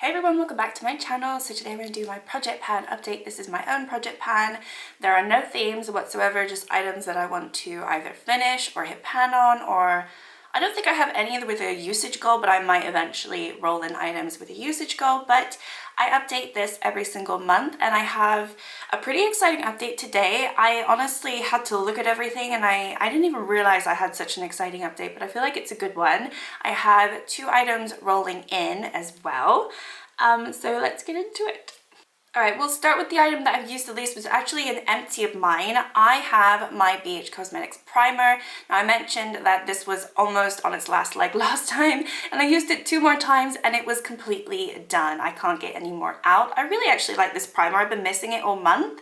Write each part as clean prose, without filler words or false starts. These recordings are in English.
Hi everyone, welcome back to my channel. So today I'm going to do my project pan update. This is my own project pan. There are no themes whatsoever, just items that I want to either finish or hit pan on, or I don't think I have any with a usage goal, but I might eventually roll in items with a usage goal. But I update this every single month and I have a pretty exciting update today. I honestly had to look at everything and I didn't even realize I had such an exciting update, but I feel like it's a good one. I have 2 items rolling in as well. So let's get into it. Alright, we'll start with the item that I've used the least, was actually an empty of mine. I have my BH Cosmetics primer. Now I mentioned that this was almost on its last leg last time, and I used it 2 more times and it was completely done. I can't get any more out. I really actually like this primer. I've been missing it all month.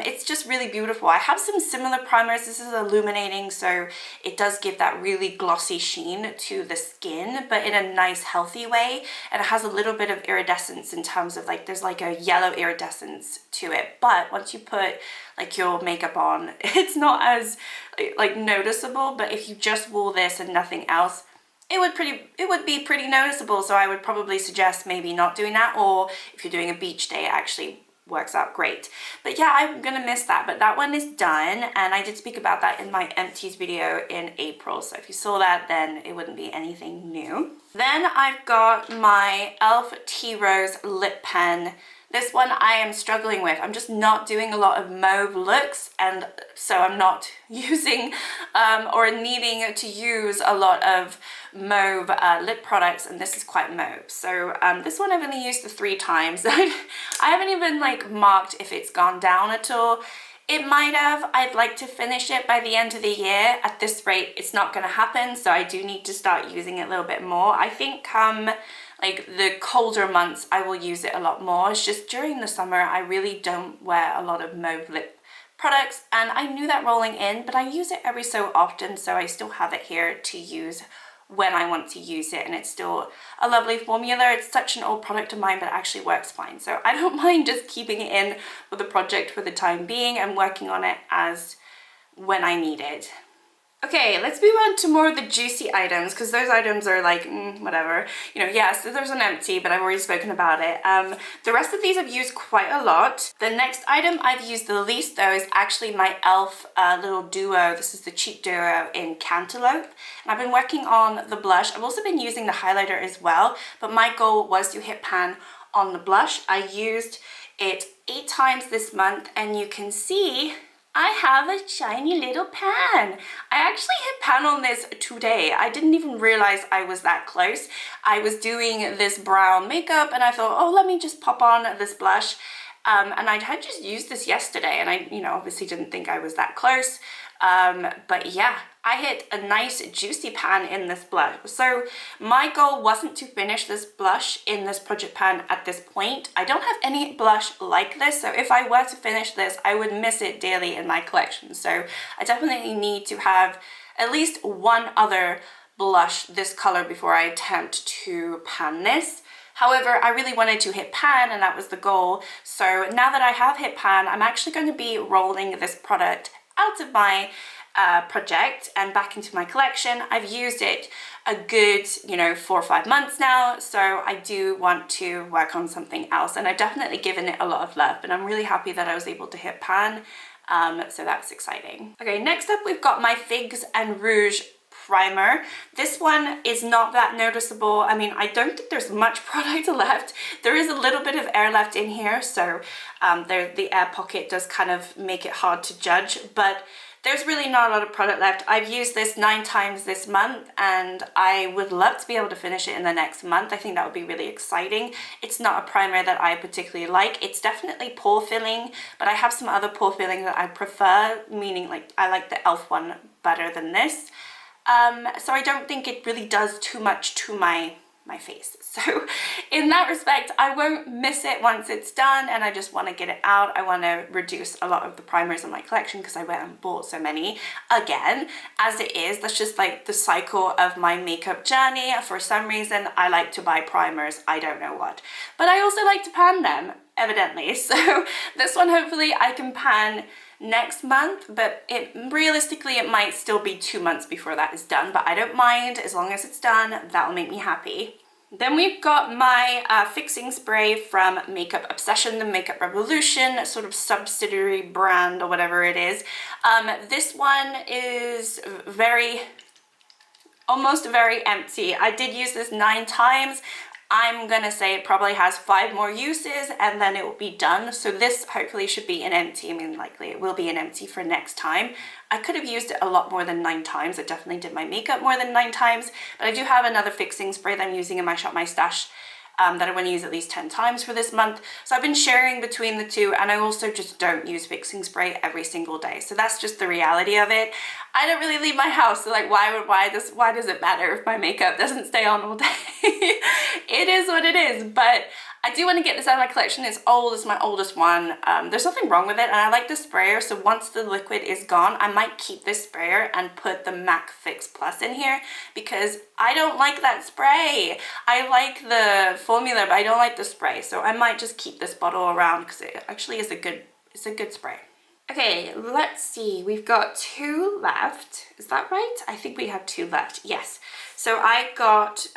It's just really beautiful. I have some similar primers. This is illuminating, so it does give that really glossy sheen to the skin, but in a nice healthy way. And it has a little bit of iridescence in terms of there's like a yellow iridescence to it. But once you put like your makeup on, it's not as like noticeable. But if you just wore this and nothing else, it would be pretty noticeable. So I would probably suggest maybe not doing that, or if you're doing a beach day, actually works out great. But yeah, I'm gonna miss that, but that one is done, and I did speak about that in my empties video in April, so if you saw that, then it wouldn't be anything new. Then I've got my e.l.f. Tea Rose lip pen. This one I am struggling with. I'm just not doing a lot of mauve looks, and so I'm not using or needing to use a lot of mauve lip products, and this is quite mauve. So this one I've only used 3 times. I haven't even like marked if it's gone down at all. It might have. I'd like to finish it by the end of the year. At this rate, it's not going to happen, so I do need to start using it a little bit more. I think like the colder months I will use it a lot more. It's just during the summer I really don't wear a lot of mauve lip products, and I knew that rolling in, but I use it every so often, so I still have it here to use when I want to use it, and it's still a lovely formula. It's such an old product of mine, but it actually works fine, so I don't mind just keeping it in with the project for the time being and working on it as when I need it. Okay, let's move on to more of the juicy items, because those items are like, whatever. You know, yeah, so there's an empty, but I've already spoken about it. The rest of these I've used quite a lot. The next item I've used the least, though, is actually my e.l.f. Little duo. This is the cheek duo in Cantaloupe. And I've been working on the blush. I've also been using the highlighter as well, but my goal was to hit pan on the blush. I used it 8 times this month, and you can see I have a shiny little pan. I actually hit pan on this today. I didn't even realize I was that close. I was doing this brown makeup and I thought, oh, let me just pop on this blush. And I had just used this yesterday, and I, obviously didn't think I was that close. But yeah, I hit a nice juicy pan in this blush. So my goal wasn't to finish this blush in this project pan at this point. I don't have any blush like this, so if I were to finish this, I would miss it dearly in my collection. So I definitely need to have at least one other blush this color before I attempt to pan this. However, I really wanted to hit pan, and that was the goal. So now that I have hit pan, I'm actually going to be rolling this product out of my project and back into my collection. I've used it a good 4 or 5 months now, so I do want to work on something else, and I've definitely given it a lot of love, and I'm really happy that I was able to hit pan, so that's exciting. Okay, next up we've got my Figs and Rouge primer. This one is not that noticeable. I mean, I don't think there's much product left. There is a little bit of air left in here, so the air pocket does kind of make it hard to judge, but there's really not a lot of product left. I've used this 9 times this month, and I would love to be able to finish it in the next month. I think that would be really exciting. It's not a primer that I particularly like. It's definitely pore filling, but I have some other pore filling that I prefer, meaning like I like the e.l.f. one better than this. So I don't think it really does too much to my face. So in that respect, I won't miss it once it's done, and I just want to get it out. I want to reduce a lot of the primers in my collection because I went and bought so many again. As it is, that's just like the cycle of my makeup journey. For some reason, I like to buy primers. I don't know what. But I also like to pan them, evidently. So this one, hopefully I can pan next month, but realistically it might still be 2 months before that is done, but I don't mind as long as it's done. That'll make me happy. Then we've got my fixing spray from Makeup Obsession, the Makeup Revolution, sort of subsidiary brand or whatever it is. This one is almost very empty. I did use this 9 times. I'm gonna say it probably has 5 more uses and then it will be done. So this hopefully should be an empty. I mean, likely it will be an empty for next time. I could have used it a lot more than 9 times. It definitely did my makeup more than 9 times, but I do have another fixing spray that I'm using in my Shop My Stash that I want to use at least 10 times for this month. So I've been sharing between the two, and I also just don't use fixing spray every single day. So that's just the reality of it. I don't really leave my house, so like why does it matter if my makeup doesn't stay on all day? It is what it is, but I do want to get this out of my collection. It's old, it's my oldest one. There's nothing wrong with it, and I like the sprayer, so once the liquid is gone, I might keep this sprayer and put the MAC Fix Plus in here because I don't like that spray. I like the formula, but I don't like the spray, so I might just keep this bottle around because it actually is it's a good spray. Okay, let's see. We've got 2 left. Is that right? I think we have 2 left. Yes. So I got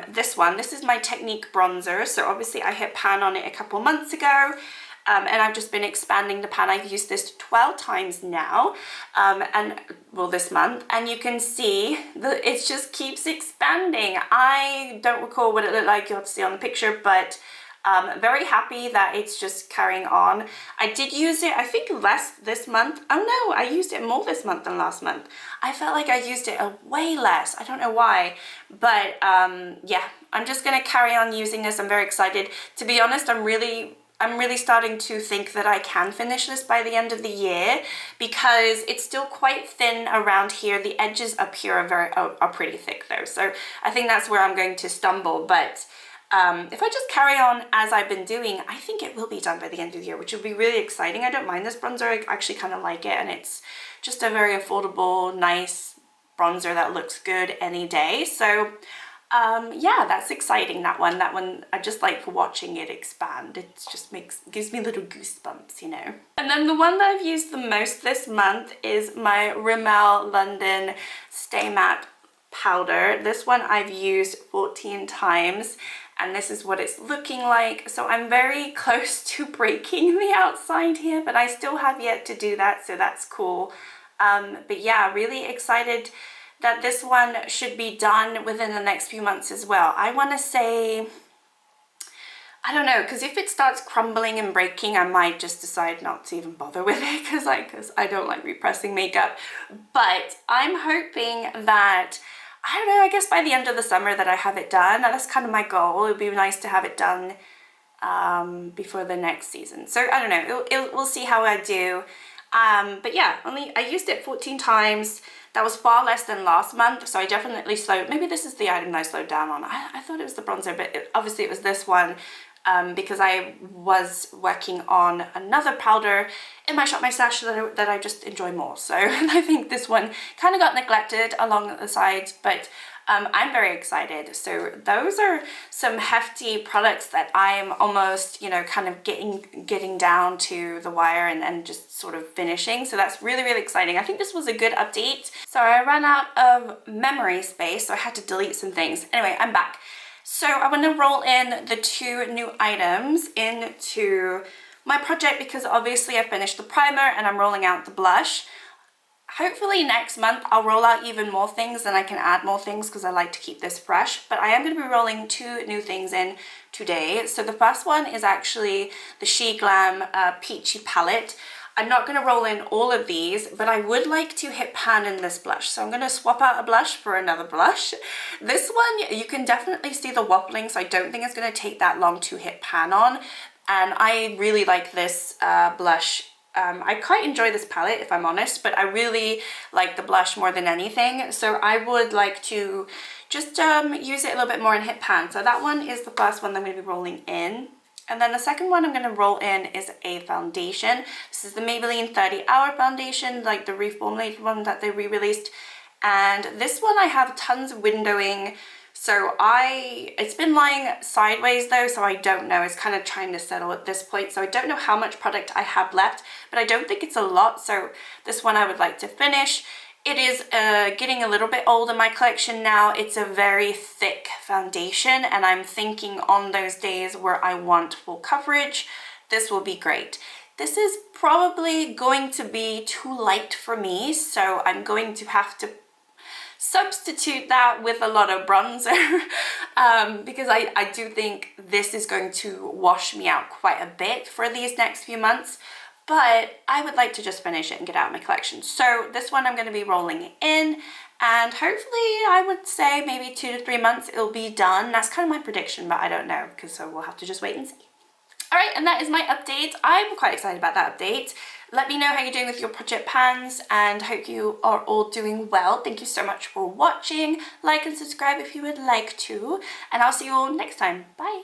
this one. This is my Technique bronzer. So obviously I hit pan on it a couple months ago. And I've just been expanding the pan. I've used this 12 times now, this month, and you can see that it just keeps expanding. I don't recall what it looked like, you'll have to see on the picture, but very happy that it's just carrying on. I did use it, I think, less this month. Oh no, I used it more this month than last month. I felt like I used it way less. I don't know why, but yeah, I'm just gonna carry on using this. I'm very excited. To be honest, I'm really starting to think that I can finish this by the end of the year because it's still quite thin around here. The edges up here are pretty thick though. So I think that's where I'm going to stumble. But if I just carry on as I've been doing, I think it will be done by the end of the year, which will be really exciting. I don't mind this bronzer. I actually kind of like it, and it's just a very affordable, nice bronzer that looks good any day. So yeah, that's exciting, that one. I just like watching it expand. It just gives me little goosebumps, you know. And then the one that I've used the most this month is my Rimmel London Stay Matte powder. This one I've used 14 times, and this is what it's looking like. So I'm very close to breaking the outside here, but I still have yet to do that, so that's cool. But yeah, really excited that this one should be done within the next few months as well. I want to say, I don't know, because if it starts crumbling and breaking, I might just decide not to even bother with it because I don't like repressing makeup. But I'm hoping that, I don't know, I guess by the end of the summer that I have it done. That's kind of my goal. It would be nice to have it done before the next season. So I don't know, we'll see how I do. But yeah, I used it 14 times. That was far less than last month, so I definitely slowed. Maybe this is the item that I slowed down on. I thought it was the bronzer, but obviously it was this one because I was working on another powder in my Shop My Stash that I just enjoy more. So I think this one kind of got neglected along the sides, but I'm very excited. So those are some hefty products that I'm almost, you know, kind of getting down to the wire and just sort of finishing. So that's really, really exciting. I think this was a good update. So I ran out of memory space, so I had to delete some things. Anyway, I'm back. So I want to roll in the 2 new items into my project because obviously I finished the primer and I'm rolling out the blush. Hopefully next month I'll roll out even more things and I can add more things because I like to keep this fresh. But I am going to be rolling 2 new things in today. So the first one is actually the She Glam Peachy Palette. I'm not going to roll in all of these, but I would like to hit pan in this blush. So I'm going to swap out a blush for another blush. This one, you can definitely see the wobbling, so I don't think it's going to take that long to hit pan on. And I really like this blush. I quite enjoy this palette, if I'm honest, but I really like the blush more than anything. So I would like to just use it a little bit more and hit pan. So that one is the first one that I'm going to be rolling in. And then the second one I'm going to roll in is a foundation. This is the Maybelline 30 Hour Foundation, like the reformulated one that they re-released. And this one I have tons of windowing. So it's been lying sideways though, so I don't know. It's kind of trying to settle at this point. So I don't know how much product I have left, but I don't think it's a lot. So this one I would like to finish. It is getting a little bit old in my collection now. It's a very thick foundation, and I'm thinking on those days where I want full coverage, this will be great. This is probably going to be too light for me, so I'm going to have to substitute that with a lot of bronzer because I do think this is going to wash me out quite a bit for these next few months. But I would like to just finish it and get out of my collection. So this one I'm going to be rolling in, and hopefully I would say maybe 2 to 3 months it'll be done. That's kind of my prediction, but I don't know, because so we'll have to just wait and see. Alright, and that is my update. I'm quite excited about that update. Let me know how you're doing with your project pans, and hope you are all doing well. Thank you so much for watching. Like and subscribe if you would like to, and I'll see you all next time. Bye!